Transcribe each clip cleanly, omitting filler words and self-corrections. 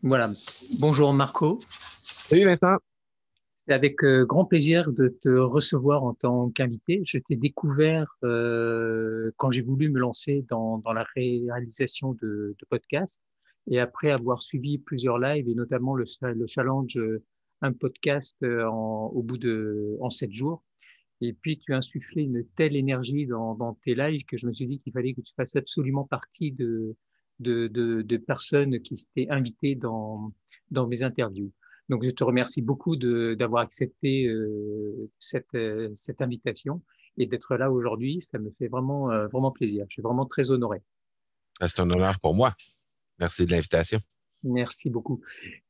Voilà. Bonjour Marco. Salut Vincent. C'est avec grand plaisir de te recevoir en tant qu'invité. Je t'ai découvert quand j'ai voulu me lancer dans la réalisation de podcasts et après avoir suivi plusieurs lives et notamment le challenge un podcast en 7 jours. Et puis tu as insufflé une telle énergie dans tes lives que je me suis dit qu'il fallait que tu fasses absolument partie de personnes qui s'étaient invitées dans mes interviews. Donc, je te remercie beaucoup d'avoir accepté cette invitation et d'être là aujourd'hui. Ça me fait vraiment plaisir. Je suis vraiment très honoré. C'est un honneur pour moi. Merci de l'invitation. Merci beaucoup.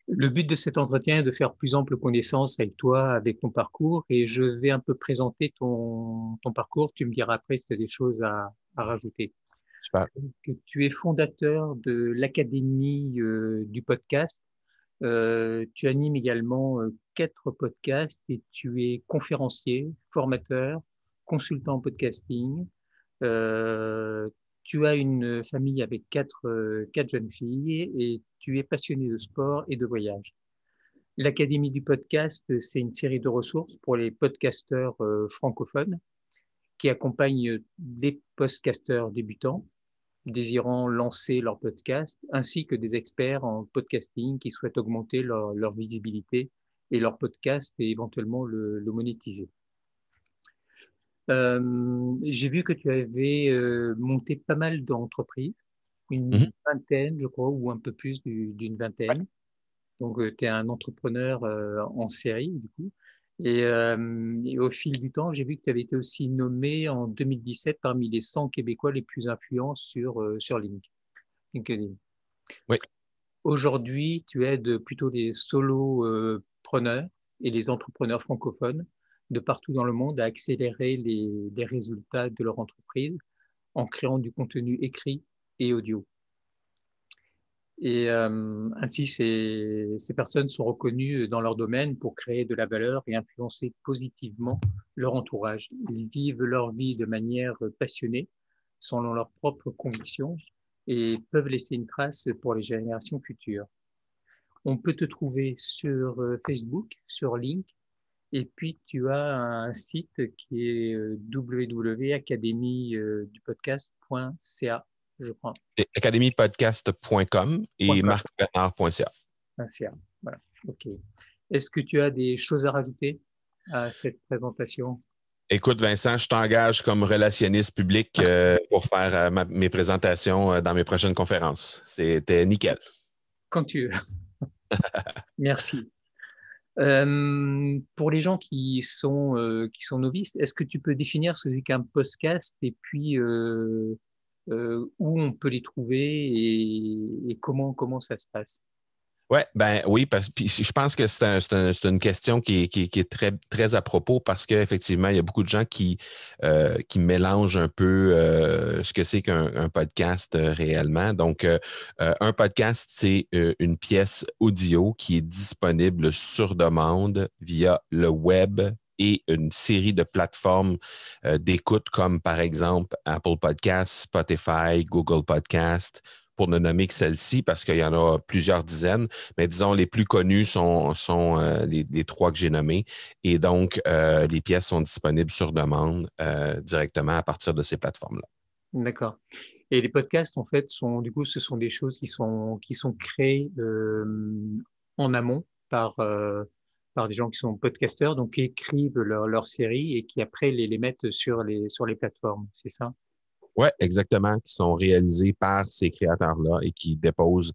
Le but de cet entretien est de faire plus ample connaissance avec toi, avec ton parcours, et je vais un peu présenter ton parcours. Tu me diras après si tu as des choses à rajouter. Super. Que tu es fondateur de l'Académie du podcast. Tu animes également 4 podcasts et tu es conférencier, formateur, consultant en podcasting. Euh, Tu as une famille avec quatre jeunes filles et tu es passionné de sport et de voyage. L'Académie du podcast, c'est une série de ressources pour les podcasteurs francophones qui accompagnent des podcasteurs débutants désirant lancer leur podcast, ainsi que des experts en podcasting qui souhaitent augmenter leur visibilité et leur podcast et éventuellement le monétiser. J'ai vu que tu avais monté pas mal d'entreprises, Mhm. une vingtaine, je crois, ou un peu plus d'une Ouais. vingtaine. Donc, tu es un entrepreneur en série, du coup. Et au fil du temps, j'ai vu que tu avais été aussi nommé en 2017 parmi les 100 Québécois les plus influents sur LinkedIn. Oui, Aujourd'hui, tu aides plutôt les solopreneurs et les entrepreneurs francophones de partout dans le monde à accélérer les résultats de leur entreprise en créant du contenu écrit et audio. Et ainsi, ces personnes sont reconnues dans leur domaine pour créer de la valeur et influencer positivement leur entourage. Ils vivent leur vie de manière passionnée, selon leurs propres convictions et peuvent laisser une trace pour les générations futures. On peut te trouver sur Facebook, sur Link, et puis tu as un site qui est www.academiedupodcast.ca, je crois. c'est academypodcast.com et .com. marcbernard.ca. .ca. Voilà. OK. Est-ce que tu as des choses à rajouter à cette présentation? Écoute, Vincent, je t'engage comme relationniste public pour faire mes présentations dans mes prochaines conférences. C'était nickel. Quand tu veux. Merci. Pour les gens qui sont novices, est-ce que tu peux définir ce qu'est un podcast et puis où on peut les trouver et comment ça se passe? Ouais, ben oui, parce que je pense que c'est une question qui est très, très à propos parce qu'effectivement, il y a beaucoup de gens qui mélangent un peu ce que c'est qu'un podcast réellement. Donc, un podcast, c'est une pièce audio qui est disponible sur demande via le web et une série de plateformes d'écoute comme par exemple Apple Podcasts, Spotify, Google Podcasts, pour ne nommer que celle-ci, parce qu'il y en a plusieurs dizaines, mais disons les plus connus sont les trois que j'ai nommés. Et donc, les pièces sont disponibles sur demande directement à partir de ces plateformes-là. D'accord. Et les podcasts, en fait, ce sont des choses qui sont créées en amont par des gens qui sont podcasteurs, donc qui écrivent leur série et qui après les mettent sur les plateformes. C'est ça? Oui, exactement, qui sont réalisés par ces créateurs-là et qui déposent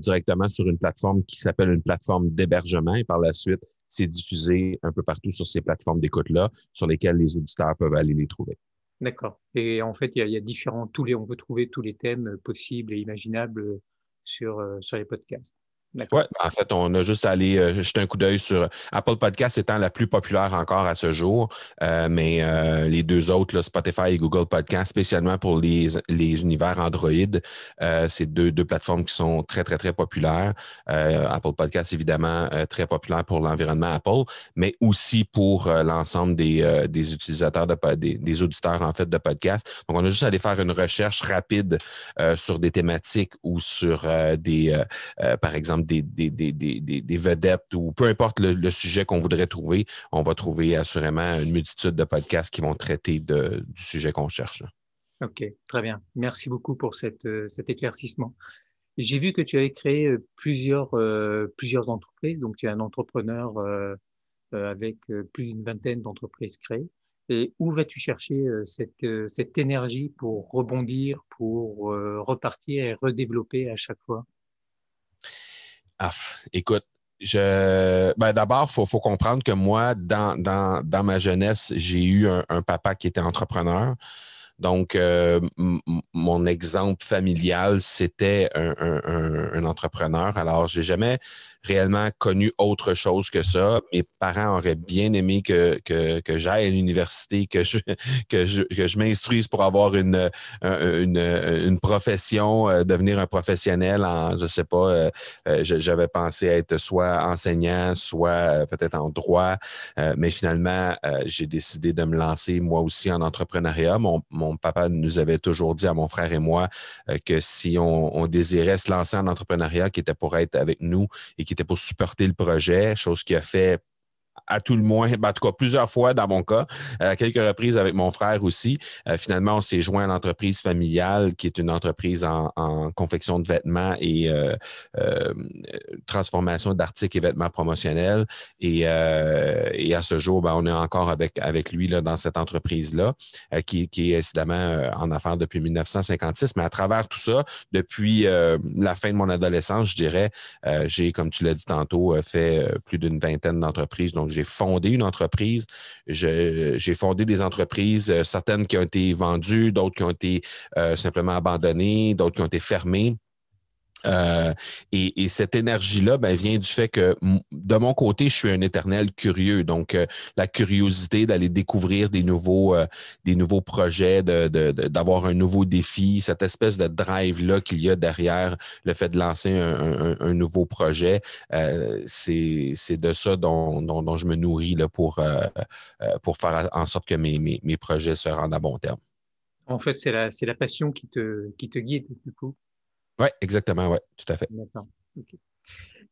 directement sur une plateforme qui s'appelle une plateforme d'hébergement. Et par la suite, c'est diffusé un peu partout sur ces plateformes d'écoute-là, sur lesquelles les auditeurs peuvent aller les trouver. D'accord. Et en fait, il y a on peut trouver tous les thèmes possibles et imaginables sur les podcasts. Oui, D'accord. en fait, on a juste à aller jeter un coup d'œil sur Apple Podcast étant la plus populaire encore à ce jour, mais les deux autres, là, Spotify et Google Podcast, spécialement pour les univers Android, c'est deux plateformes qui sont très, très, très populaires. Apple Podcast, évidemment, très populaire pour l'environnement Apple, mais aussi pour l'ensemble des utilisateurs, des auditeurs, en fait, de podcasts. Donc, on a juste à aller faire une recherche rapide sur des thématiques ou sur par exemple, des vedettes ou peu importe le sujet qu'on voudrait trouver, on va trouver assurément une multitude de podcasts qui vont traiter du sujet qu'on cherche. Ok, très bien. Merci beaucoup pour cet éclaircissement. J'ai vu que tu avais créé plusieurs entreprises, donc tu es un entrepreneur avec plus d'une vingtaine d'entreprises créées. Et où vas-tu chercher cette énergie pour rebondir, pour repartir et redévelopper à chaque fois? Ah, écoute, d'abord, faut comprendre que moi, dans ma jeunesse, j'ai eu un papa qui était entrepreneur. Donc, mon exemple familial, c'était un entrepreneur. Alors, j'ai jamais réellement connu autre chose que ça. Mes parents auraient bien aimé que j'aille à l'université, que je m'instruise pour avoir une profession, devenir un professionnel en, je sais pas, j'avais pensé être soit enseignant, soit peut-être en droit. Mais finalement, j'ai décidé de me lancer moi aussi en entrepreneuriat. Mon papa nous avait toujours dit à mon frère et moi que si on désirait se lancer en entrepreneuriat, qui était pour être avec nous et qui était pour supporter le projet, chose qu'il a fait à tout le moins, en tout cas plusieurs fois dans mon cas, à quelques reprises avec mon frère aussi. Finalement, on s'est joint à l'entreprise familiale, qui est une entreprise en confection de vêtements et euh, transformation d'articles et vêtements promotionnels. Et à ce jour, on est encore avec lui là, dans cette entreprise-là, qui est évidemment en affaires depuis 1956. Mais à travers tout ça, depuis la fin de mon adolescence, je dirais, j'ai, comme tu l'as dit tantôt, fait plus d'une vingtaine d'entreprises. Donc, j'ai fondé une entreprise. J'ai fondé des entreprises, certaines qui ont été vendues, d'autres qui ont été simplement abandonnées, d'autres qui ont été fermées. Et cette énergie-là vient du fait que de mon côté, je suis un éternel curieux. Donc, la curiosité d'aller découvrir des nouveaux projets, d'avoir un nouveau défi, cette espèce de drive-là qu'il y a derrière le fait de lancer un nouveau projet, c'est de ça dont je me nourris là, pour faire en sorte que mes projets se rendent à bon terme. En fait, c'est la passion qui te guide, du coup. Oui, exactement, oui, tout à fait. D'accord. Ok.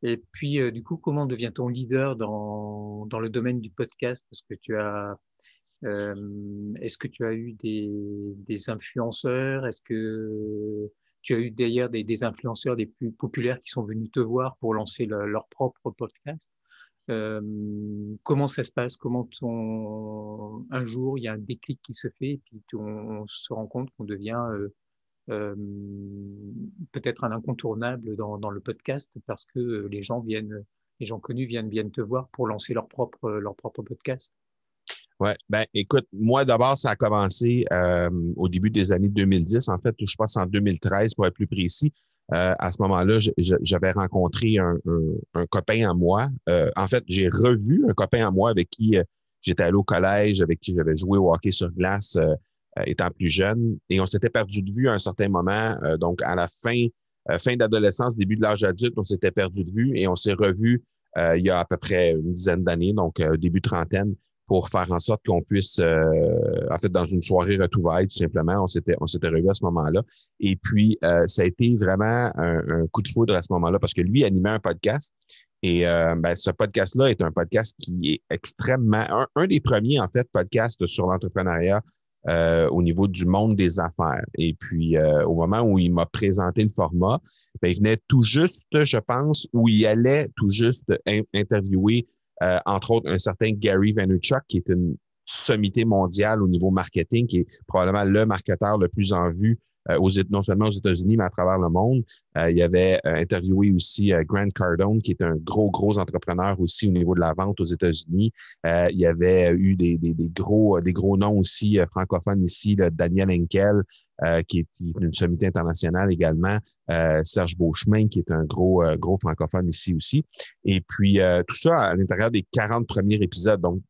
Et puis, du coup, comment devient-on leader dans le domaine du podcast? Est-ce que tu as eu des influenceurs? Est-ce que tu as eu d'ailleurs des influenceurs des plus populaires qui sont venus te voir pour lancer leur propre podcast? Euh, Comment ça se passe? Un jour, il y a un déclic qui se fait et puis on se rend compte qu'on devient euh, peut-être un incontournable dans le podcast parce que les gens connus viennent te voir pour lancer leur propre podcast. Oui, écoute, moi d'abord, ça a commencé au début des années 2010, en fait, je pense en 2013 pour être plus précis. À ce moment-là, j'avais rencontré un copain à moi. En fait, j'ai revu un copain à moi avec qui j'étais allé au collège, avec qui j'avais joué au hockey sur glace étant plus jeune. Et on s'était perdu de vue à un certain moment. Donc, à la fin d'adolescence, début de l'âge adulte, on s'était perdu de vue et on s'est revu il y a à peu près une dizaine d'années, donc début trentaine, pour faire en sorte qu'on puisse, en fait, dans une soirée retrouvaille, tout simplement, on s'était revus à ce moment-là. Et puis, ça a été vraiment un coup de foudre à ce moment-là parce que lui animait un podcast. Et ce podcast-là est un podcast qui est extrêmement, un des premiers, en fait, podcasts sur l'entrepreneuriat au niveau du monde des affaires. Et puis, au moment où il m'a présenté le format, il venait tout juste, je pense, où il allait tout juste interviewer entre autres, un certain Gary Vaynerchuk, qui est une sommité mondiale au niveau marketing, qui est probablement le marketeur le plus en vue non seulement aux États-Unis, mais à travers le monde. Il avait interviewé aussi Grant Cardone, qui est un gros entrepreneur aussi au niveau de la vente aux États-Unis. Il y avait eu des gros noms aussi francophones ici, là, Daniel Henkel, qui est une sommité internationale également, Serge Beauchemin, qui est un gros francophone ici aussi. Et puis, tout ça à l'intérieur des 40 premiers épisodes. Donc,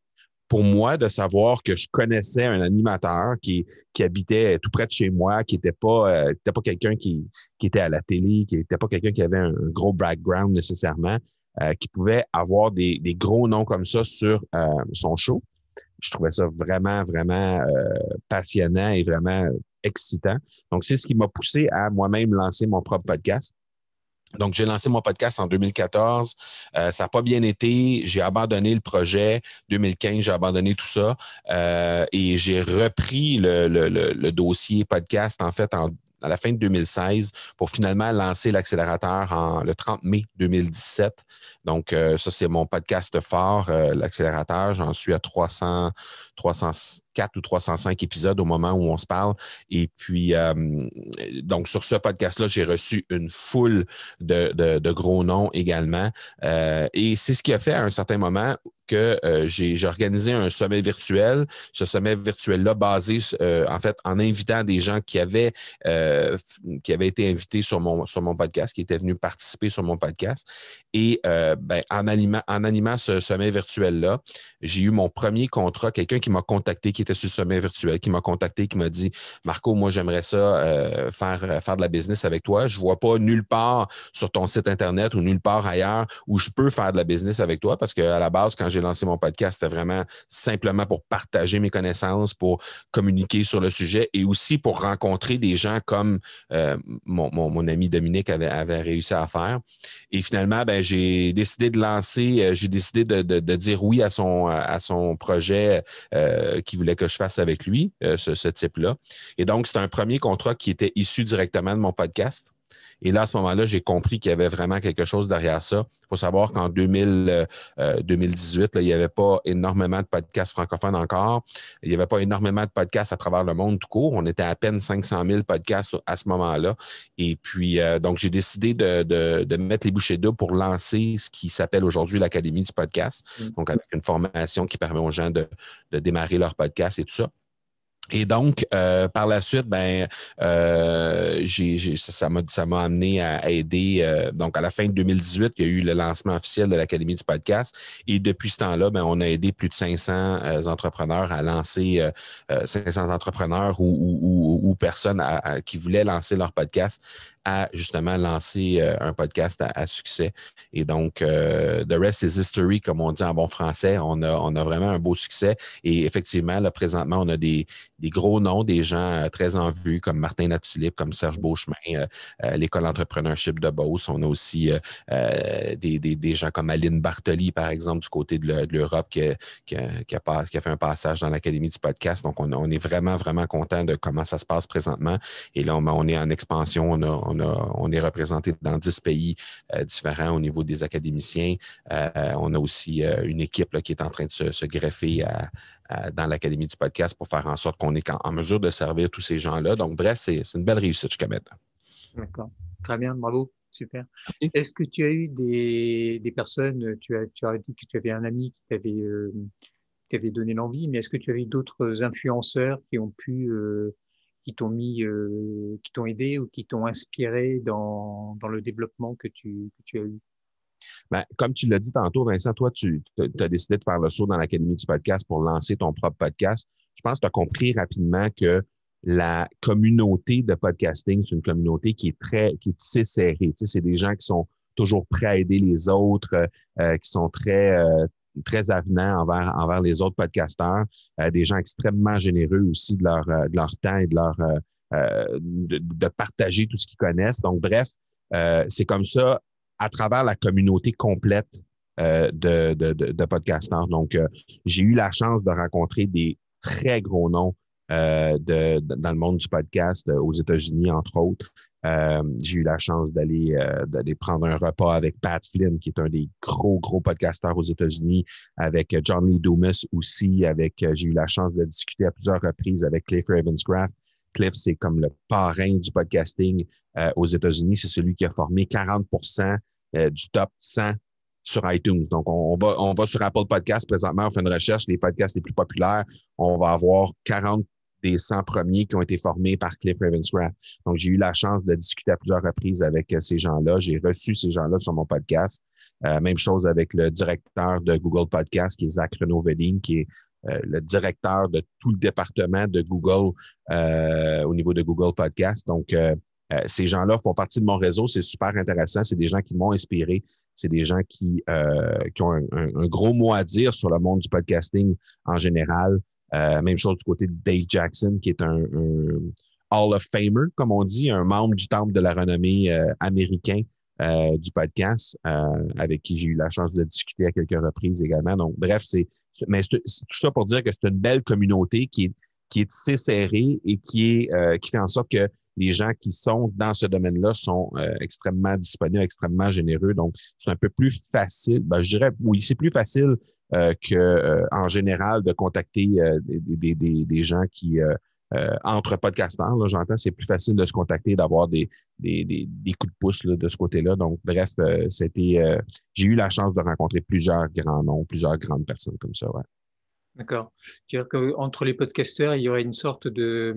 pour moi, de savoir que je connaissais un animateur qui habitait tout près de chez moi, qui n'était pas quelqu'un qui était à la télé, qui n'était pas quelqu'un qui avait un gros background nécessairement, qui pouvait avoir des gros noms comme ça sur son show. Je trouvais ça vraiment passionnant et vraiment excitant. Donc, c'est ce qui m'a poussé à moi-même lancer mon propre podcast. Donc, j'ai lancé mon podcast en 2014. Ça n'a pas bien été. J'ai abandonné le projet. 2015, j'ai abandonné tout ça. Et j'ai repris le dossier podcast, en fait, à la fin de 2016 pour finalement lancer l'accélérateur le 30 mai 2017. Donc, ça, c'est mon podcast phare, l'accélérateur. J'en suis à 304 ou 305 épisodes au moment où on se parle. Et puis, donc, sur ce podcast-là, j'ai reçu une foule de gros noms également. Et c'est ce qui a fait à un certain moment que j'ai organisé un sommet virtuel. Ce sommet virtuel-là basé, en fait, en invitant des gens qui avaient été invités sur mon podcast, qui étaient venus participer sur mon podcast. Et en animant ce sommet virtuel-là, j'ai eu mon premier contrat, quelqu'un qui m'a contacté, qui était sur le sommet virtuel, qui m'a contacté, qui m'a dit « Marco, moi, j'aimerais ça faire de la business avec toi. Je ne vois pas nulle part sur ton site Internet ou nulle part ailleurs où je peux faire de la business avec toi parce qu'à la base, quand j'ai lancé mon podcast, c'était vraiment simplement pour partager mes connaissances, pour communiquer sur le sujet et aussi pour rencontrer des gens comme mon ami Dominique avait réussi à faire. Et finalement, j'ai décidé de lancer, j'ai décidé de dire oui à son projet qu'il voulait que je fasse avec lui, ce type-là. Et donc, c'est un premier contrat qui était issu directement de mon podcast. Et là, à ce moment-là, j'ai compris qu'il y avait vraiment quelque chose derrière ça. Il faut savoir qu'en 2018, là, il n'y avait pas énormément de podcasts francophones encore. Il n'y avait pas énormément de podcasts à travers le monde tout court. On était à peine 500 000 podcasts à ce moment-là. Et puis, donc, j'ai décidé de mettre les bouchées doubles pour lancer ce qui s'appelle aujourd'hui l'Académie du podcast. Donc, avec une formation qui permet aux gens de démarrer leur podcast et tout ça. Et donc, par la suite, ça m'a amené à aider. Donc, à la fin de 2018, il y a eu le lancement officiel de l'Académie du podcast. Et depuis ce temps-là, on a aidé plus de 500 entrepreneurs à lancer, 500 entrepreneurs ou personnes qui voulaient lancer leur podcast à justement lancer un podcast à succès. Et donc, the rest is history, comme on dit en bon français. On a vraiment un beau succès. Et effectivement, là, présentement, on a des gros noms, des gens très en vue, comme Martin Latulippe, comme Serge Beauchemin, l'École d'entrepreneurship de Beauce. On a aussi des gens comme Aline Bartoli, par exemple, du côté de l'Europe, qui a fait un passage dans l'Académie du podcast. Donc, on est vraiment, vraiment content de comment ça se passe présentement. Et là, on est en expansion. On est représenté dans 10 pays différents au niveau des académiciens. On a aussi une équipe là, qui est en train de se greffer dans l'Académie du podcast pour faire en sorte qu'on est en mesure de servir tous ces gens-là. Donc, bref, c'est une belle réussite jusqu'à maintenant. D'accord. Très bien, bravo. Super. Okay. Est-ce que tu as eu des personnes, tu as dit que tu avais un ami qui t'avait donné l'envie, mais est-ce que tu as eu d'autres influenceurs qui ont qui t'ont aidé ou qui t'ont inspiré dans le développement que tu as eu? Comme tu l'as dit tantôt, Vincent, toi, tu as décidé de faire le saut dans l'Académie du podcast pour lancer ton propre podcast. Je pense que tu as compris rapidement que la communauté de podcasting, c'est une communauté qui est tissée serrée. Tu sais, c'est des gens qui sont toujours prêts à aider les autres, qui sont très avenants envers les autres podcasteurs, des gens extrêmement généreux aussi de leur temps et de partager tout ce qu'ils connaissent. Donc, bref, c'est comme ça à travers la communauté complète de podcasteurs. Donc, j'ai eu la chance de rencontrer des très gros noms dans le monde du podcast aux États-Unis, entre autres. J'ai eu la chance d'aller prendre un repas avec Pat Flynn, qui est un des gros podcasteurs aux États-Unis, avec John Lee Dumas aussi, j'ai eu la chance de discuter à plusieurs reprises avec Cliff Ravenscraft. Cliff, c'est comme le parrain du podcasting aux États-Unis. C'est celui qui a formé 40% du top 100 sur iTunes. Donc, on va sur Apple Podcasts présentement, on fait une recherche, les podcasts les plus populaires, on va avoir 40 des 100 premiers qui ont été formés par Cliff Ravenscraft. Donc, j'ai eu la chance de discuter à plusieurs reprises avec ces gens-là. J'ai reçu ces gens-là sur mon podcast. Même chose avec le directeur de Google Podcast, qui est Zach Renaud-Vedin, qui est le directeur de tout le département de Google au niveau de Google Podcast. Donc, ces gens-là font partie de mon réseau. C'est super intéressant. C'est des gens qui m'ont inspiré. C'est des gens qui ont un gros mot à dire sur le monde du podcasting en général. Même chose du côté de Dave Jackson, qui est un Hall of Famer, comme on dit, un membre du temple de la renommée américain du podcast, avec qui j'ai eu la chance de discuter à quelques reprises également. Donc, bref, mais c'est tout ça pour dire que c'est une belle communauté qui est tissée serrée et qui fait en sorte que les gens qui sont dans ce domaine-là sont extrêmement disponibles, extrêmement généreux. Donc, c'est un peu plus facile. Ben, je dirais, oui, c'est plus facile en général de contacter des gens qui, entre podcasteurs, là, j'entends, c'est plus facile de se contacter, d'avoir des coups de pouce là, de ce côté-là. Donc, bref, j'ai eu la chance de rencontrer plusieurs grands noms, plusieurs grandes personnes comme ça. Ouais. D'accord. Tu veux dire qu'entre les podcasteurs, il y aurait une sorte de,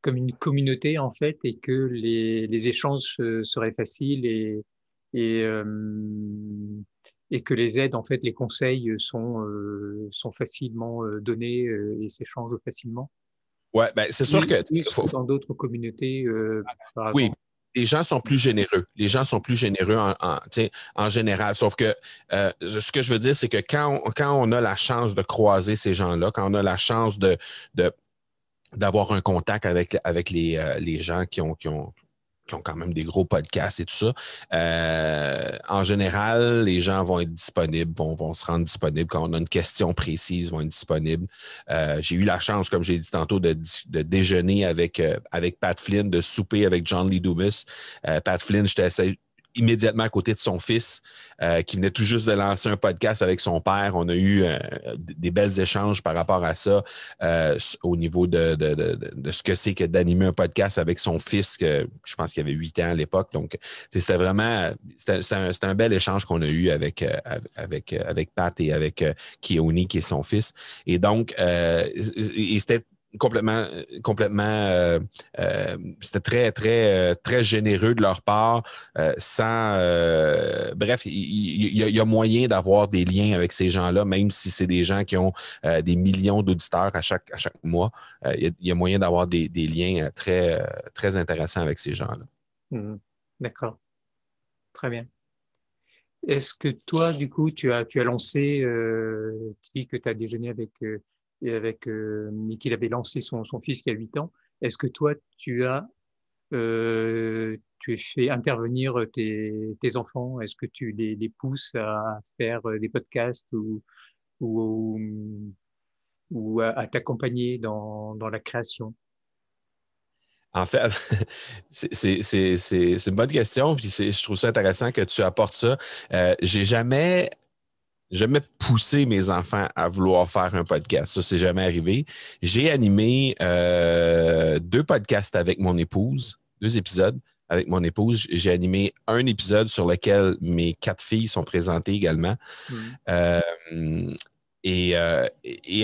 comme une communauté en fait, et que les échanges seraient faciles et, euh, et que les aides, en fait, les conseils sont facilement donnés et s'échangent facilement. Ouais, ben, c'est sûr que Plus que dans d'autres communautés par oui, avant. les gens sont plus généreux. Les gens sont plus généreux tu sais, en général. Sauf que ce que je veux dire, c'est que quand on a la chance de croiser ces gens-là, quand on a la chance de d'avoir un contact avec les gens qui ont quand même des gros podcasts et tout ça. En général, les gens vont être disponibles, vont se rendre disponibles. Quand on a une question précise, vont être disponibles. J'ai eu la chance, comme j'ai dit tantôt, de déjeuner avec Pat Flynn, de souper avec John Lee Dumas. Pat Flynn, j'étais immédiatement à côté de son fils, qui venait tout juste de lancer un podcast avec son père. On a eu des belles échanges par rapport à ça, au niveau de ce que c'est que d'animer un podcast avec son fils, que je pense qu'il avait 8 ans à l'époque. Donc, c'était vraiment, c'était un bel échange qu'on a eu avec Pat et avec Keone, qui est son fils. Et donc, et c'était complètement, c'était très généreux de leur part, bref, il y a moyen d'avoir des liens avec ces gens-là, même si c'est des gens qui ont des millions d'auditeurs à chaque mois. Il y a moyen d'avoir des liens très intéressants avec ces gens-là. Mhm. D'accord, très bien. Est-ce que toi, du coup, tu as lancé, tu dis que tu as déjeuné et qu'il avait lancé son fils qui a 8 ans. Est-ce que toi, tu as fait intervenir tes enfants? Est-ce que tu les pousses à faire des podcasts ou, ou à t'accompagner dans la création? En fait, c'est une bonne question, puis je trouve ça intéressant que tu apportes ça. J'ai jamais poussé mes enfants à vouloir faire un podcast. Ça, c'est jamais arrivé. J'ai animé 2 podcasts avec mon épouse, 2 épisodes avec mon épouse. J'ai animé un épisode sur lequel mes 4 filles sont présentées également. Mhm. Euh, et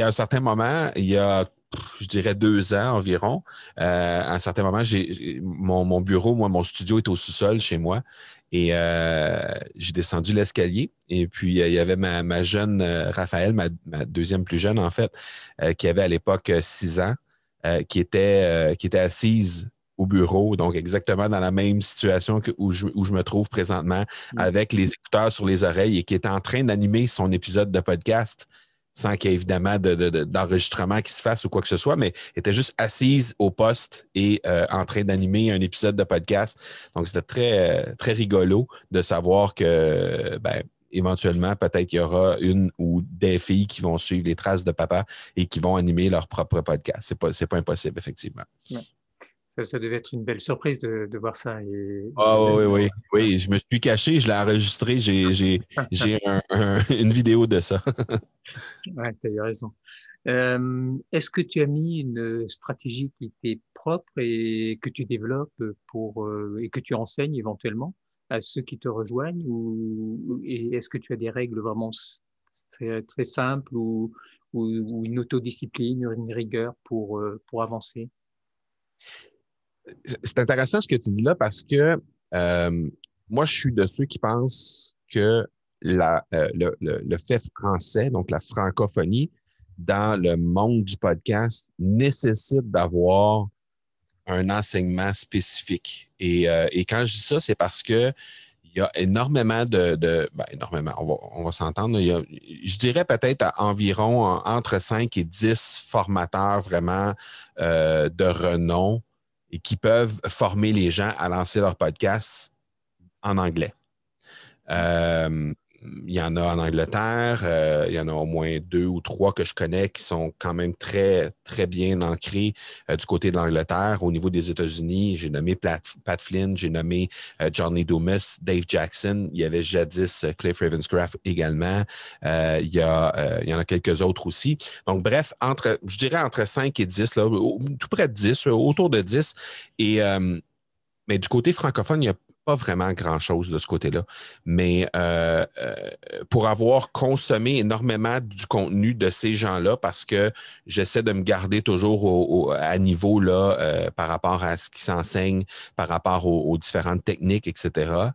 à un certain moment, il y a, je dirais 2 ans environ, à un certain moment, mon bureau, mon studio est au sous-sol chez moi. Et j'ai descendu l'escalier. Et puis, il y avait ma jeune Raphaël, ma deuxième plus jeune, en fait, qui avait à l'époque 6 ans, qui était assise au bureau, donc exactement dans la même situation où je me trouve présentement, Mhm. avec les écouteurs sur les oreilles et qui est en train d'animer son épisode de podcast sans qu'il y ait évidemment d'enregistrement qui se fasse ou quoi que ce soit, mais était juste assise au poste et en train d'animer un épisode de podcast. Donc, c'était très rigolo de savoir que, ben, éventuellement, peut-être qu'il y aura une ou des filles qui vont suivre les traces de papa et qui vont animer leur propre podcast. C'est pas impossible, effectivement. Ouais. Ça devait être une belle surprise de voir ça. Ah oui, oui, Ouais. oui. Je me suis caché, je l'ai enregistré, j'ai une vidéo de ça. Ouais, tu as eu raison. Est-ce que tu as mis une stratégie qui t'est propre et que tu développes et que tu enseignes éventuellement à ceux qui te rejoignent et est-ce que tu as des règles vraiment très simples ou une autodiscipline, une rigueur pour avancer? C'est intéressant ce que tu dis là parce que moi, je suis de ceux qui pensent que le fait français, donc la francophonie, dans le monde du podcast, nécessite d'avoir un enseignement spécifique. Et quand je dis ça, c'est parce que il y a énormément ben, énormément, on va s'entendre. Je dirais peut-être environ entre 5 et 10 formateurs vraiment de renom et qui peuvent former les gens à lancer leur podcast en anglais. Il y en a en Angleterre, il y en a au moins 2 ou 3 que je connais qui sont quand même très, très bien ancrés du côté de l'Angleterre. Au niveau des États-Unis, j'ai nommé Pat Flynn, j'ai nommé Johnny Dumas, Dave Jackson. Il y avait jadis Cliff Ravenscraft également. Il y en a quelques autres aussi. Donc, bref, je dirais entre 5 et 10, là, tout près de 10, autour de 10. Mais du côté francophone, il n'y a pas vraiment grand-chose de ce côté-là. Mais pour avoir consommé énormément du contenu de ces gens-là, parce que j'essaie de me garder toujours à niveau là, par rapport à ce qui s'enseigne, par rapport aux différentes techniques, etc.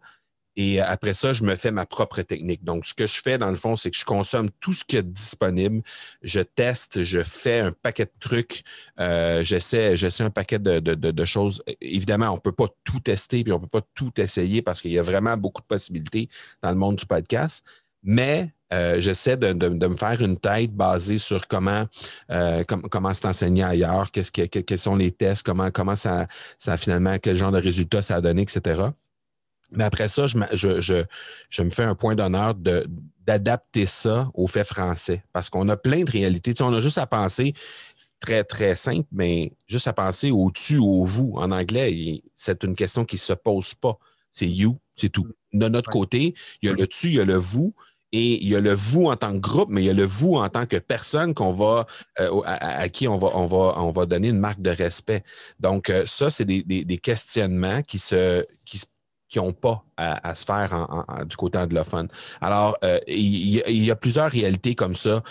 Et après ça, je me fais ma propre technique. Donc, ce que je fais, dans le fond, c'est que je consomme tout ce qui est disponible. Je teste, je fais un paquet de trucs. J'essaie un paquet de choses. Évidemment, on ne peut pas tout tester puis on ne peut pas tout essayer parce qu'il y a vraiment beaucoup de possibilités dans le monde du podcast. Mais j'essaie de me faire une tête basée sur comment c'est enseigné ailleurs, quels sont les tests, comment ça finalement, quel genre de résultats ça a donné, etc. Mais après ça, je me fais un point d'honneur d'adapter ça au fait français. Parce qu'on a plein de réalités. Tu sais, on a juste à penser, c'est très, très simple, mais juste à penser au tu ou au vous. En anglais, c'est une question qui ne se pose pas. C'est you, c'est tout. De notre côté, il y a le tu, il y a le vous. Et il y a le vous en tant que groupe, mais il y a le vous en tant que personne à qui on va donner une marque de respect. Donc, ça, c'est des questionnements qui n'ont pas à se faire du côté anglophone. Alors, il y a plusieurs réalités comme ça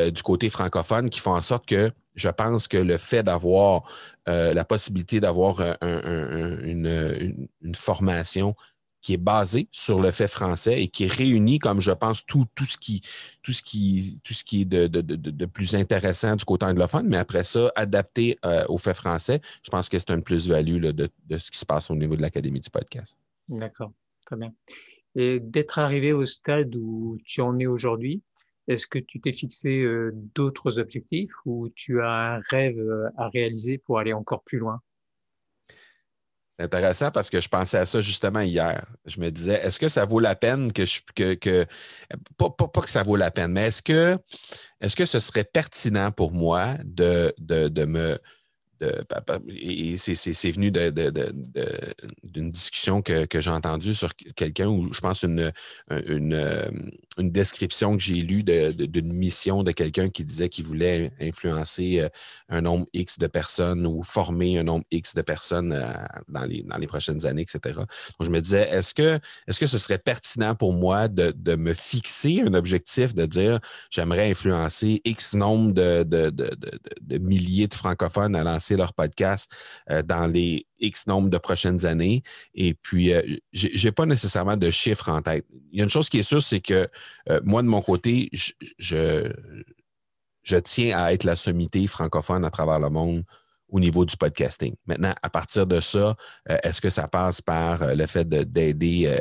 du côté francophone qui font en sorte que je pense que le fait d'avoir la possibilité d'avoir une formation qui est basée sur le fait français et qui réunit, comme je pense, tout ce qui est de plus intéressant du côté anglophone, mais après ça, adapté au fait français, je pense que c'est une plus-value là, de ce qui se passe au niveau de l'Académie du podcast. D'accord, très bien. Et d'être arrivé au stade où tu en es aujourd'hui, est-ce que tu t'es fixé d'autres objectifs ou tu as un rêve à réaliser pour aller encore plus loin? C'est intéressant parce que je pensais à ça justement hier. Je me disais, est-ce que ça vaut la peine pas que ça vaut la peine, mais est-ce que ce serait pertinent pour moi de me et c'est venu d'une discussion que j'ai entendue sur quelqu'un où je pense une description que j'ai lue d'une mission de quelqu'un qui disait qu'il voulait influencer un nombre X de personnes ou former un nombre X de personnes dans les prochaines années, etc. Donc, je me disais, est-ce que ce serait pertinent pour moi de me fixer un objectif de dire j'aimerais influencer X nombre de milliers de francophones à lancer leur podcast dans les X nombre de prochaines années. Et puis, je n'ai pas nécessairement de chiffres en tête. Il y a une chose qui est sûre, c'est que moi, de mon côté, je tiens à être la sommité francophone à travers le monde au niveau du podcasting. Maintenant, à partir de ça, est-ce que ça passe par le fait d'aider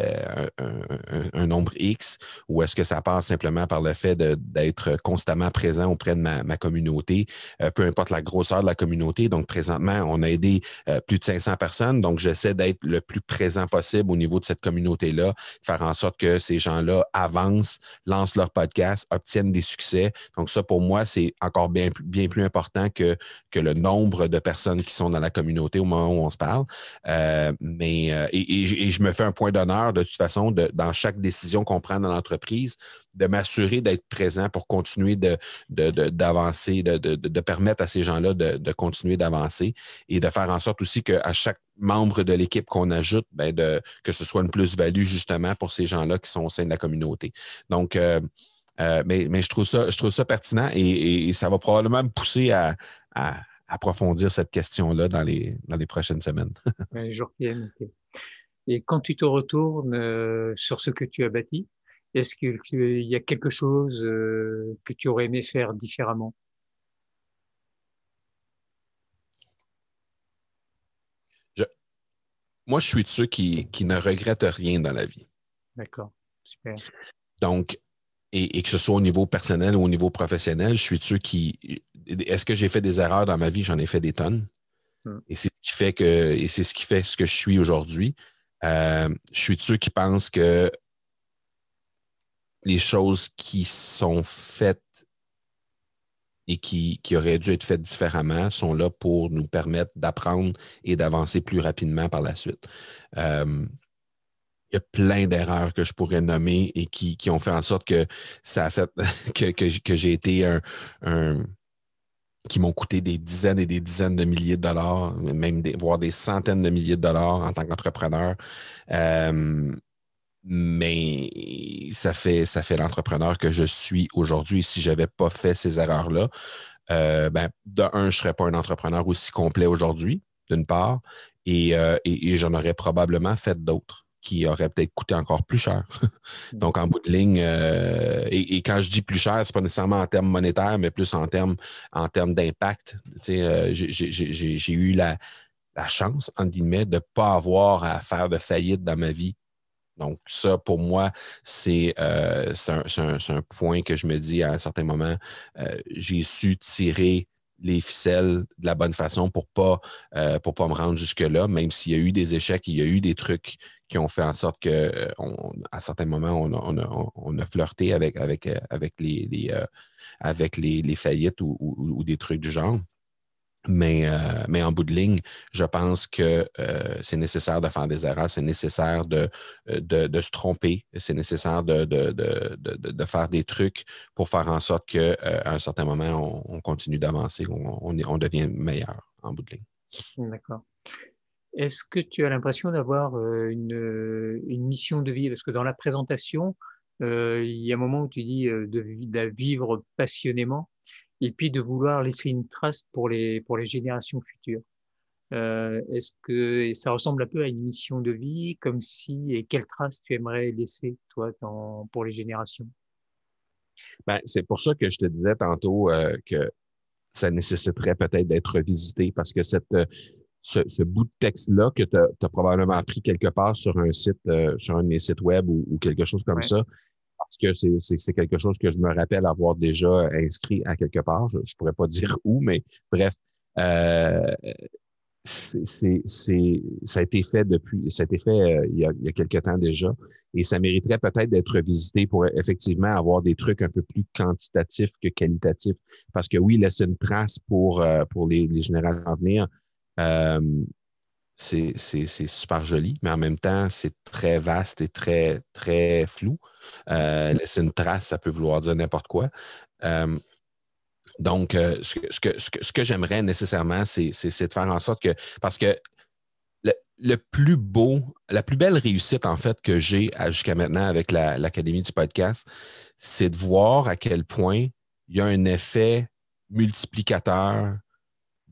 un nombre X ou est-ce que ça passe simplement par le fait d'être constamment présent auprès de ma communauté, peu importe la grosseur de la communauté. Donc, présentement, on a aidé plus de 500 personnes. Donc, j'essaie d'être le plus présent possible au niveau de cette communauté-là, faire en sorte que ces gens-là avancent, lancent leur podcast, obtiennent des succès. Donc, ça, pour moi, c'est encore bien plus important que le nombre de personnes qui sont dans la communauté au moment où on se parle. Et je me fais un point d'honneur de toute façon dans chaque décision qu'on prend dans l'entreprise, de m'assurer d'être présent pour continuer d'avancer, de permettre à ces gens-là de continuer d'avancer et de faire en sorte aussi qu'à chaque membre de l'équipe qu'on ajoute, que ce soit une plus-value justement pour ces gens-là qui sont au sein de la communauté. Donc, mais je trouve ça pertinent et ça va probablement me pousser à approfondir cette question-là dans les prochaines semaines. Les jours qui viennent, ok. Et quand tu te retournes sur ce que tu as bâti, est-ce qu'il y a quelque chose que tu aurais aimé faire différemment? Je- Moi, je suis de ceux qui ne regrettent rien dans la vie. D'accord, super. Donc, et que ce soit au niveau personnel ou au niveau professionnel, je suis de ceux qui... Est-ce que j'ai fait des erreurs dans ma vie? J'en ai fait des tonnes. Hmm. Et c'est ce qui fait ce que je suis aujourd'hui. Je suis de ceux qui pensent que les choses qui sont faites et qui auraient dû être faites différemment sont là pour nous permettre d'apprendre et d'avancer plus rapidement par la suite. Il y a plein d'erreurs que je pourrais nommer et qui ont fait en sorte que ça a fait que j'ai été qui m'ont coûté des dizaines et des dizaines de milliers de dollars, même voire des centaines de milliers de dollars en tant qu'entrepreneur. Mais ça fait l'entrepreneur que je suis aujourd'hui. Si je n'avais pas fait ces erreurs-là, de un, je ne serais pas un entrepreneur aussi complet aujourd'hui, d'une part, et j'en aurais probablement fait d'autres qui auraient peut-être coûté encore plus cher. Donc, en bout de ligne, et quand je dis plus cher, ce n'est pas nécessairement en termes monétaires, mais plus en termes d'impact. Tu sais, j'ai eu la chance, entre guillemets, de ne pas avoir à faire de faillite dans ma vie. Donc, ça, pour moi, c'est un point que je me dis à un certain moment, j'ai su tirer les ficelles de la bonne façon pour pas me rendre jusque-là, même s'il y a eu des échecs, il y a eu des trucs qui ont fait en sorte que, à certains moments, on a flirté avec les faillites ou des trucs du genre. Mais en bout de ligne, je pense que c'est nécessaire de faire des erreurs, c'est nécessaire de se tromper, c'est nécessaire de faire des trucs pour faire en sorte qu'à un certain moment, on continue d'avancer, on devient meilleur en bout de ligne. D'accord. Est-ce que tu as l'impression d'avoir une mission de vie? Parce que dans la présentation, il y a un moment où tu dis de la vivre passionnément et puis de vouloir laisser une trace pour les générations futures. Est-ce que et ça ressemble un peu à une mission de vie, comme si, et quelle trace tu aimerais laisser, toi, pour les générations? C'est pour ça que je te disais tantôt que ça nécessiterait peut-être d'être revisité parce que ce bout de texte-là que tu as probablement pris quelque part sur un site, sur un de mes sites web ou quelque chose comme Ouais. ça, parce que c'est quelque chose que je me rappelle avoir déjà inscrit à quelque part. Je ne pourrais pas dire où, mais bref, euh, ça a été fait il y a quelque temps déjà et ça mériterait peut-être d'être revisité pour effectivement avoir des trucs un peu plus quantitatifs que qualitatifs. Parce que oui, laisser une trace pour les générations à venir, euh, c'est super joli, mais en même temps, c'est très vaste et très, très flou. Laisser une trace, ça peut vouloir dire n'importe quoi. Donc, ce que j'aimerais nécessairement, c'est de faire en sorte que, parce que le plus beau, la plus belle réussite, en fait, que j'ai jusqu'à maintenant avec l'Académie du podcast, c'est de voir à quel point il y a un effet multiplicateur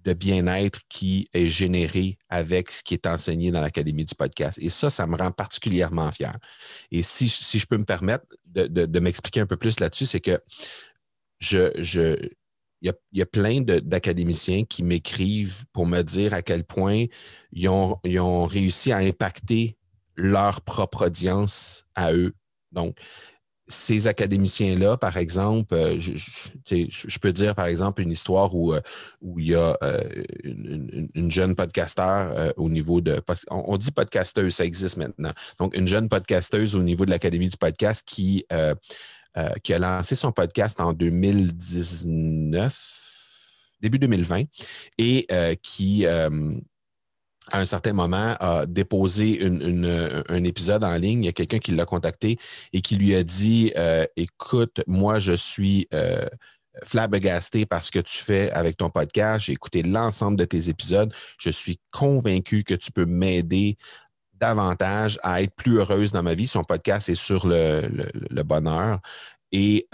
de bien-être qui est généré avec ce qui est enseigné dans l'Académie du podcast. Et ça me rend particulièrement fier. Et si je peux me permettre de m'expliquer un peu plus là-dessus, c'est que il y a plein d'académiciens qui m'écrivent pour me dire à quel point ils ont réussi à impacter leur propre audience à eux. Donc, ces académiciens-là, par exemple, je peux dire, par exemple, une histoire où il y a une jeune podcasteur au niveau de... On dit podcasteuse, ça existe maintenant. Donc, une jeune podcasteuse au niveau de l'Académie du podcast qui a lancé son podcast en 2019, début 2020, et qui, à un certain moment, a déposé un épisode en ligne. Il y a quelqu'un qui l'a contacté et qui lui a dit écoute, moi, je suis flabbergasté par ce que tu fais avec ton podcast. J'ai écouté l'ensemble de tes épisodes. Je suis convaincu que tu peux m'aider davantage à être plus heureuse dans ma vie. Son podcast est sur le bonheur. Et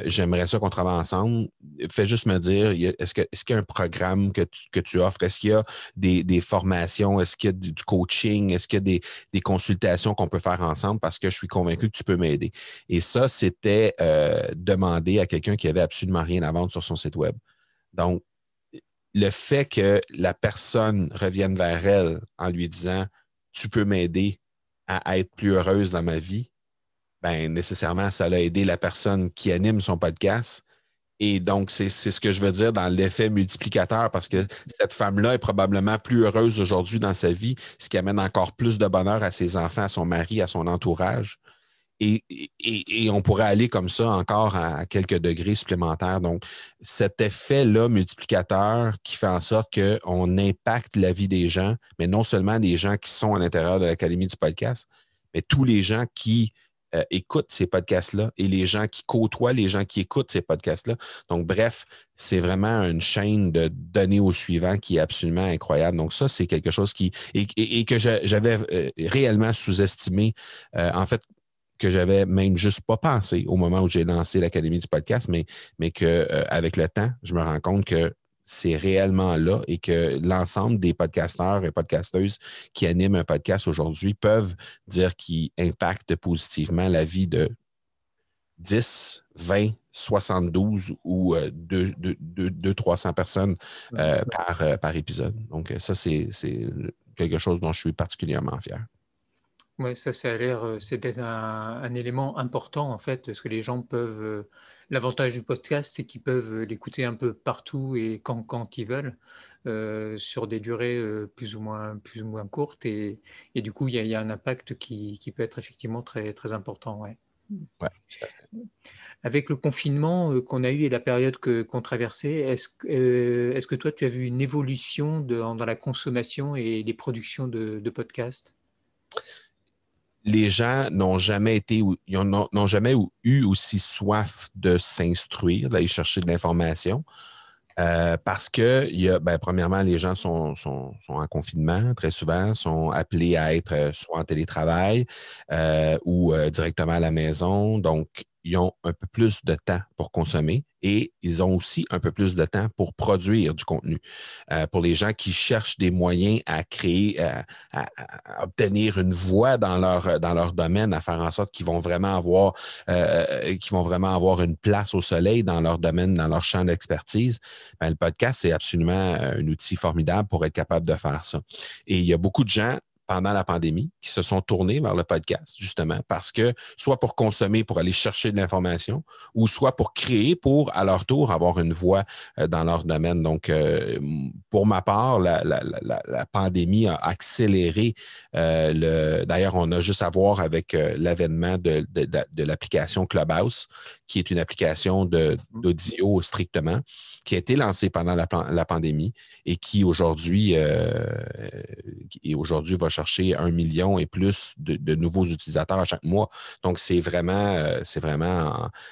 j'aimerais ça qu'on travaille ensemble. Fais juste me dire, est-ce qu'il y a un programme que tu offres? Est-ce qu'il y a des formations? Est-ce qu'il y a du coaching? Est-ce qu'il y a des consultations qu'on peut faire ensemble? Parce que je suis convaincu que tu peux m'aider. Et ça, c'était demander à quelqu'un qui avait absolument rien à vendre sur son site web. Donc, le fait que la personne revienne vers elle en lui disant tu peux m'aider à être plus heureuse dans ma vie, ben nécessairement, ça a aidé la personne qui anime son podcast Et donc, c'est ce que je veux dire dans l'effet multiplicateur, parce que cette femme-là est probablement plus heureuse aujourd'hui dans sa vie, ce qui amène encore plus de bonheur à ses enfants, à son mari, à son entourage. Et on pourrait aller comme ça encore à quelques degrés supplémentaires. Donc, cet effet-là multiplicateur qui fait en sorte qu'on impacte la vie des gens, mais non seulement des gens qui sont à l'intérieur de l'Académie du podcast, mais tous les gens qui écoutent ces podcasts-là et les gens qui côtoient les gens qui écoutent ces podcasts-là. Donc, bref, c'est vraiment une chaîne de données au suivant qui est absolument incroyable. Donc, ça, c'est quelque chose et que j'avais réellement sous-estimé. En fait, que j'avais même juste pas pensé au moment où j'ai lancé l'Académie du podcast, mais que avec le temps, je me rends compte que c'est réellement là et que l'ensemble des podcasteurs et podcasteuses qui animent un podcast aujourd'hui peuvent dire qu'ils impactent positivement la vie de 10, 20, 72 ou 300 personnes par épisode. Donc, ça, c'est quelque chose dont je suis particulièrement fier. Ouais, ça a l'air, c'est d'être un élément important en fait, parce que les gens peuvent. L'avantage du podcast, c'est qu'ils peuvent l'écouter un peu partout et quand ils veulent, sur des durées plus ou moins courtes, et du coup, il y a un impact qui peut être effectivement très, très important. Ouais. Ouais. Avec le confinement qu'on a eu et la période qu'on traversait, est-ce que toi, tu as vu une évolution dans la consommation et les productions de podcasts? Les gens n'ont jamais n'ont jamais eu aussi soif de s'instruire, d'aller chercher de l'information. Parce que, premièrement, les gens sont en confinement très souvent, sont appelés à être soit en télétravail ou directement à la maison. Donc, ils ont un peu plus de temps pour consommer et ils ont aussi un peu plus de temps pour produire du contenu. Pour les gens qui cherchent des moyens à créer, à obtenir une voix dans leur domaine, à faire en sorte qu'ils vont vraiment avoir une place au soleil dans leur domaine, dans leur champ d'expertise, ben, le podcast, c'est absolument un outil formidable pour être capable de faire ça. Et il y a beaucoup de gens pendant la pandémie qui se sont tournés vers le podcast, justement, parce que soit pour consommer, pour aller chercher de l'information, ou soit pour créer, pour, à leur tour, avoir une voix dans leur domaine. Donc, pour ma part, la pandémie a accéléré D'ailleurs, on a juste à voir avec l'avènement de l'application Clubhouse, qui est une application d'audio strictement, qui a été lancée pendant la pandémie et qui aujourd'hui va chercher 1 million et plus de nouveaux utilisateurs à chaque mois. Donc,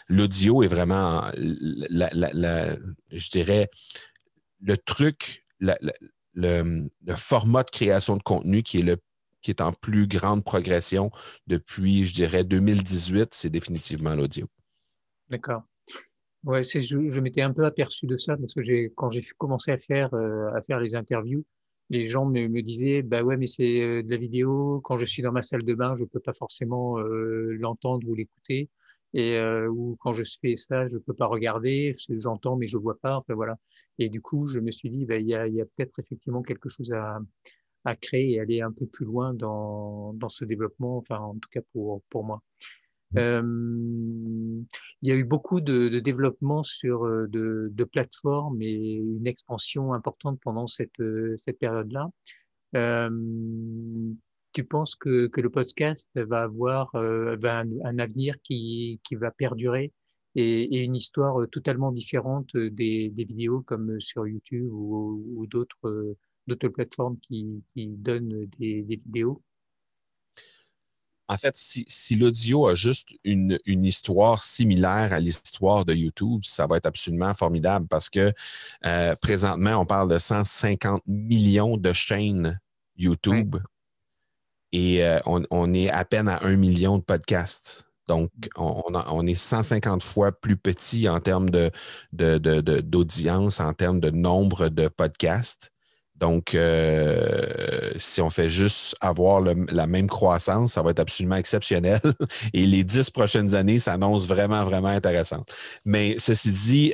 l'audio est vraiment, je dirais, le truc, le format de création de contenu qui est en plus grande progression depuis, je dirais, 2018, c'est définitivement l'audio. D'accord. Ouais, je m'étais un peu aperçu de ça parce que quand j'ai commencé à faire les interviews, les gens me disaient, bah ouais, mais c'est de la vidéo. Quand je suis dans ma salle de bain, je peux pas forcément l'entendre ou l'écouter. Ou quand je fais ça, je peux pas regarder. J'entends, mais je vois pas. Enfin voilà. Et du coup, je me suis dit, bah, il y a peut-être effectivement quelque chose à créer et aller un peu plus loin dans ce développement. Enfin, en tout cas pour moi. Euh, il y a eu beaucoup de développement sur de plateformes et une expansion importante pendant cette période-là. Euh, Tu penses que le podcast va avoir un avenir qui va perdurer et une histoire totalement différente des vidéos comme sur YouTube ou d'autres plateformes qui donnent des vidéos? En fait, si l'audio a juste une histoire similaire à l'histoire de YouTube, ça va être absolument formidable parce que présentement, on parle de 150 millions de chaînes Ouais. YouTube et on est à peine à 1 million de podcasts. Donc, on est 150 fois plus petit en termes d'audience, en termes de nombre de podcasts. Donc, si on fait juste avoir la même croissance, ça va être absolument exceptionnel. Et les 10 prochaines années s'annoncent vraiment, vraiment intéressantes. Mais ceci dit,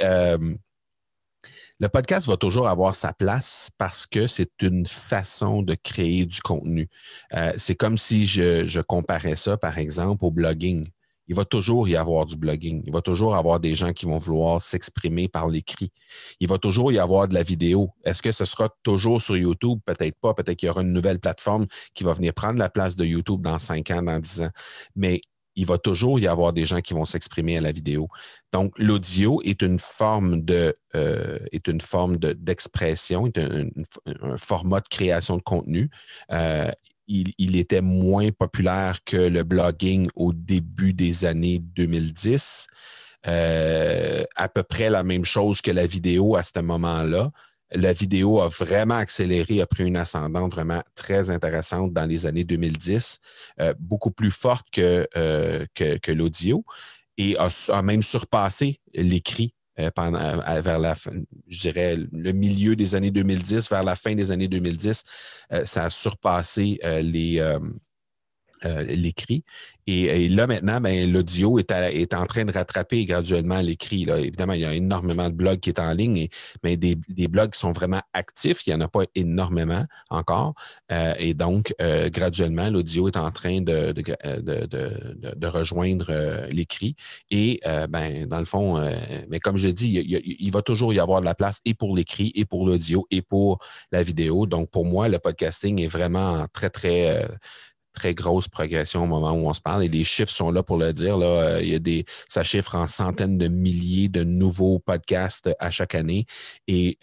le podcast va toujours avoir sa place parce que c'est une façon de créer du contenu. C'est comme si je comparais ça, par exemple, au blogging. il va toujours y avoir du blogging. Il va toujours avoir des gens qui vont vouloir s'exprimer par l'écrit. Il va toujours y avoir de la vidéo. Est-ce que ce sera toujours sur YouTube? Peut-être pas. Peut-être qu'il y aura une nouvelle plateforme qui va venir prendre la place de YouTube dans 5 ans, dans 10 ans. Mais il va toujours y avoir des gens qui vont s'exprimer à la vidéo. Donc, l'audio est une forme d'expression, est un format de création de contenu. Il était moins populaire que le blogging au début des années 2010. À peu près la même chose que la vidéo à ce moment-là. La vidéo a vraiment accéléré, a pris une ascendante vraiment très intéressante dans les années 2010, beaucoup plus forte que l'audio et a même surpassé l'écrit vers la fin, je dirais, le milieu des années 2010, vers la fin des années 2010, ça a surpassé l'écrit. Et là, maintenant, ben, l'audio est en train de rattraper graduellement l'écrit. Là. Évidemment, il y a énormément de blogs qui est en ligne, mais des blogs qui sont vraiment actifs. Il n'y en a pas énormément encore. Et donc, graduellement, l'audio est en train de rejoindre l'écrit. Et ben, dans le fond, mais comme je dis, il va toujours y avoir de la place et pour l'écrit, et pour l'audio, et pour la vidéo. Donc, pour moi, le podcasting est vraiment très, très très grosse progression au moment où on se parle et les chiffres sont là pour le dire. Là, ça chiffre en centaines de milliers de nouveaux podcasts à chaque année et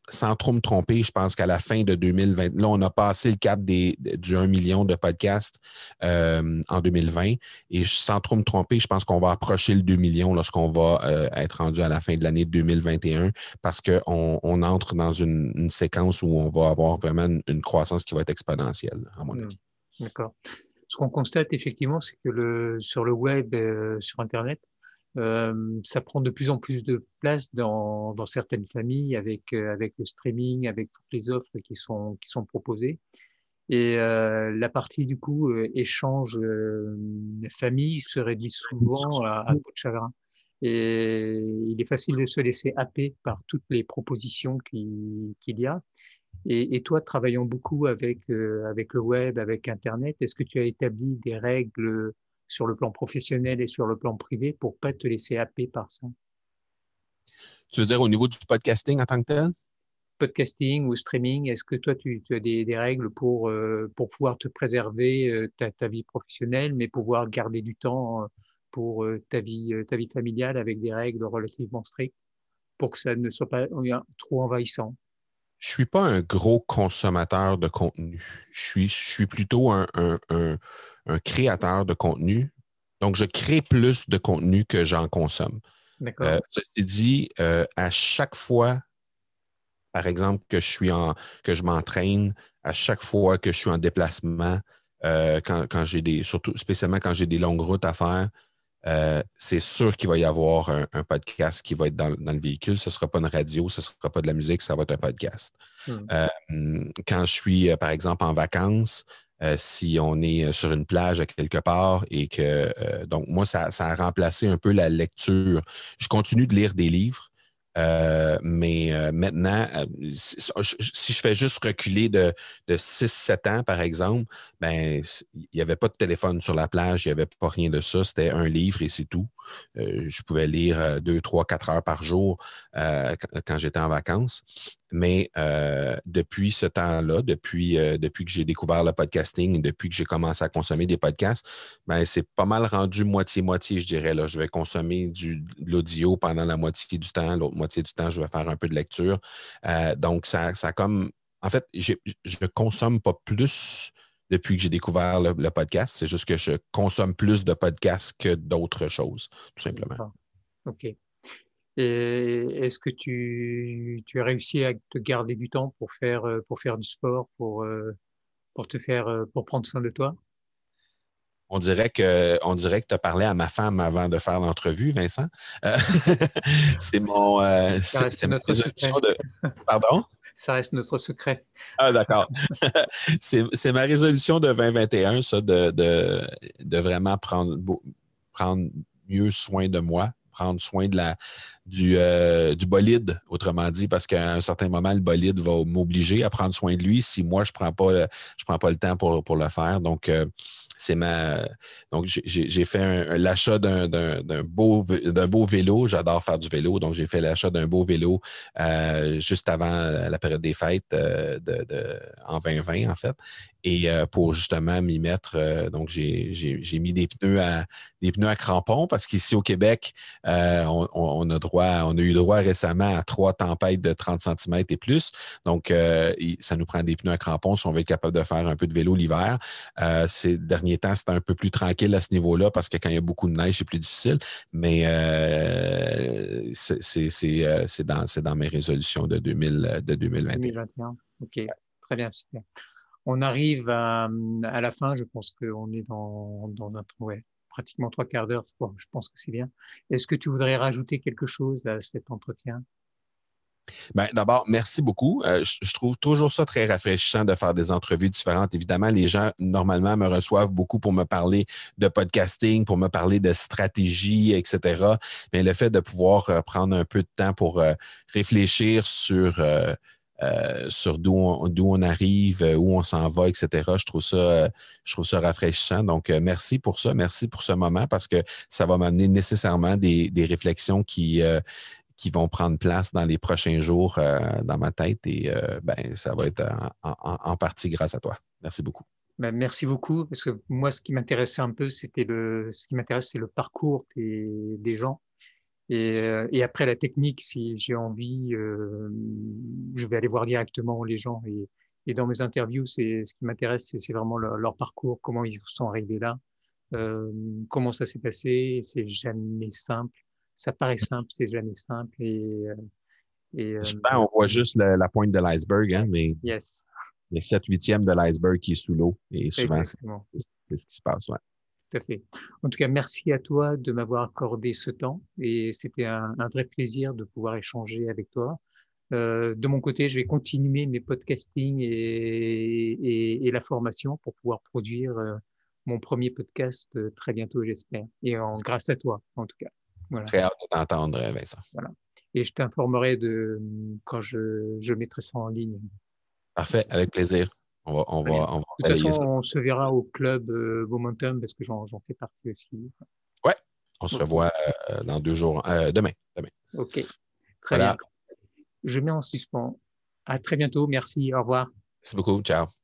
sans trop me tromper, je pense qu'à la fin de 2020, là, on a passé le cap du 1 million de podcasts en 2020 et sans trop me tromper, je pense qu'on va approcher le 2 millions lorsqu'on va être rendu à la fin de l'année 2021 parce qu'on entre dans une séquence où on va avoir vraiment une croissance qui va être exponentielle, à mon avis. D'accord. Ce qu'on constate effectivement, c'est que sur le web, sur Internet, ça prend de plus en plus de place dans certaines familles avec le streaming, avec toutes les offres qui sont proposées. Et la partie du coup échange famille se réduit souvent à peau de chagrin. Et il est facile de se laisser happer par toutes les propositions qu'il y a. Et toi, travaillant beaucoup avec le web, avec Internet, est-ce que tu as établi des règles sur le plan professionnel et sur le plan privé pour pas te laisser happer par ça? Tu veux dire au niveau du podcasting en tant que tel? Podcasting ou streaming, est-ce que toi, tu as des règles pour pouvoir te préserver ta vie professionnelle, mais pouvoir garder du temps pour ta vie familiale avec des règles relativement strictes pour que ça ne soit pas trop envahissant? Je suis pas un gros consommateur de contenu. Je suis plutôt un créateur de contenu. Donc, je crée plus de contenu que j'en consomme. D'accord. Ceci dit, à chaque fois, par exemple, que je m'entraîne, à chaque fois que je suis en déplacement, quand surtout spécialement quand j'ai des longues routes à faire, c'est sûr qu'il va y avoir un podcast qui va être dans le véhicule. Ce ne sera pas une radio, ce ne sera pas de la musique, ça va être un podcast. Hmm. Quand je suis, par exemple, en vacances, si on est sur une plage à quelque part et que, donc, moi, ça a remplacé un peu la lecture. Je continue de lire des livres. Mais maintenant, si je fais juste reculer de 6-7 ans, par exemple, ben, il n'y avait pas de téléphone sur la plage, il n'y avait pas rien de ça. C'était un livre et c'est tout. Je pouvais lire 2, 3, 4 heures par jour quand j'étais en vacances. Mais depuis ce temps-là, depuis que j'ai découvert le podcasting, depuis que j'ai commencé à consommer des podcasts, ben, c'est pas mal rendu moitié-moitié, je dirais. Là. Je vais consommer de l'audio pendant la moitié du temps. L'autre moitié du temps, je vais faire un peu de lecture. Donc, ça comme... En fait, je consomme pas plus depuis que j'ai découvert le podcast. C'est juste que je consomme plus de podcasts que d'autres choses, tout simplement. D'accord. OK. Et est-ce que tu as réussi à te garder du temps pour faire du sport, pour prendre soin de toi? On dirait que tu as parlé à ma femme avant de faire l'entrevue, Vincent. Euh, Ça reste c'est ma notre résolution secret. de. Pardon? Ça reste notre secret. Ah, d'accord. C'est ma résolution de 2021, ça, de vraiment prendre mieux soin de moi, prendre soin du bolide, autrement dit, parce qu'à un certain moment, le bolide va m'obliger à prendre soin de lui si moi, je prends pas le temps pour le faire. Donc, Donc, j'ai fait l'achat d'un beau vélo. J'adore faire du vélo. Donc, j'ai fait l'achat d'un beau vélo juste avant la période des fêtes en 2020, en fait. Et pour justement m'y mettre, donc j'ai mis des pneus à crampons parce qu'ici au Québec, on a eu droit récemment à 3 tempêtes de 30 centimètres et plus. Donc, ça nous prend des pneus à crampons si on veut être capable de faire un peu de vélo l'hiver. Ces derniers temps, c'était un peu plus tranquille à ce niveau-là parce que quand il y a beaucoup de neige, c'est plus difficile. Mais c'est dans mes résolutions de 2021. 2021. Ok, très bien, super. On arrive à la fin, je pense qu'on est dans ouais, pratiquement 3 quarts d'heure. Bon, je pense que c'est bien. Est-ce que tu voudrais rajouter quelque chose à cet entretien? Ben, d'abord, merci beaucoup. Je trouve toujours ça très rafraîchissant de faire des entrevues différentes. Évidemment, les gens, normalement, me reçoivent beaucoup pour me parler de podcasting, pour me parler de stratégie, etc. Mais le fait de pouvoir prendre un peu de temps pour réfléchir sur d'où on arrive, où on s'en va, etc. Je trouve ça rafraîchissant. Donc, merci pour ça. Merci pour ce moment parce que ça va m'amener nécessairement des réflexions qui vont prendre place dans les prochains jours dans ma tête et ben, ça va être en partie grâce à toi. Merci beaucoup. Ben, merci beaucoup, parce que moi, ce qui m'intéressait un peu, ce qui m'intéresse, c'est le parcours des gens. Et après la technique, si j'ai envie, je vais aller voir directement les gens. Et dans mes interviews, ce qui m'intéresse, c'est vraiment leur parcours, comment ils sont arrivés là, comment ça s'est passé. C'est jamais simple. Ça paraît simple, c'est jamais simple. Souvent, on voit juste la pointe de l'iceberg, hein, mais Yes, les 7/8 de l'iceberg qui est sous l'eau. Et souvent, exactement. c'est ce qui se passe. Ouais. Tout à fait. En tout cas, merci à toi de m'avoir accordé ce temps et c'était un vrai plaisir de pouvoir échanger avec toi. De mon côté, je vais continuer mes podcasting et la formation pour pouvoir produire mon premier podcast très bientôt, j'espère. Et grâce à toi, en tout cas. Voilà, Très hâte de t'entendre, Vincent. voilà. Et je t'informerai quand je mettrai ça en ligne. Parfait, avec plaisir. Très bien. On va De toute façon, balayer ça. on se verra au club Momentum parce que j'en fais partie aussi. Ouais, on se Ok, revoit dans 2 jours. Demain. ok, très Voilà. bien. Je mets en suspens. À très bientôt. Merci. Au revoir. Merci beaucoup. Ciao.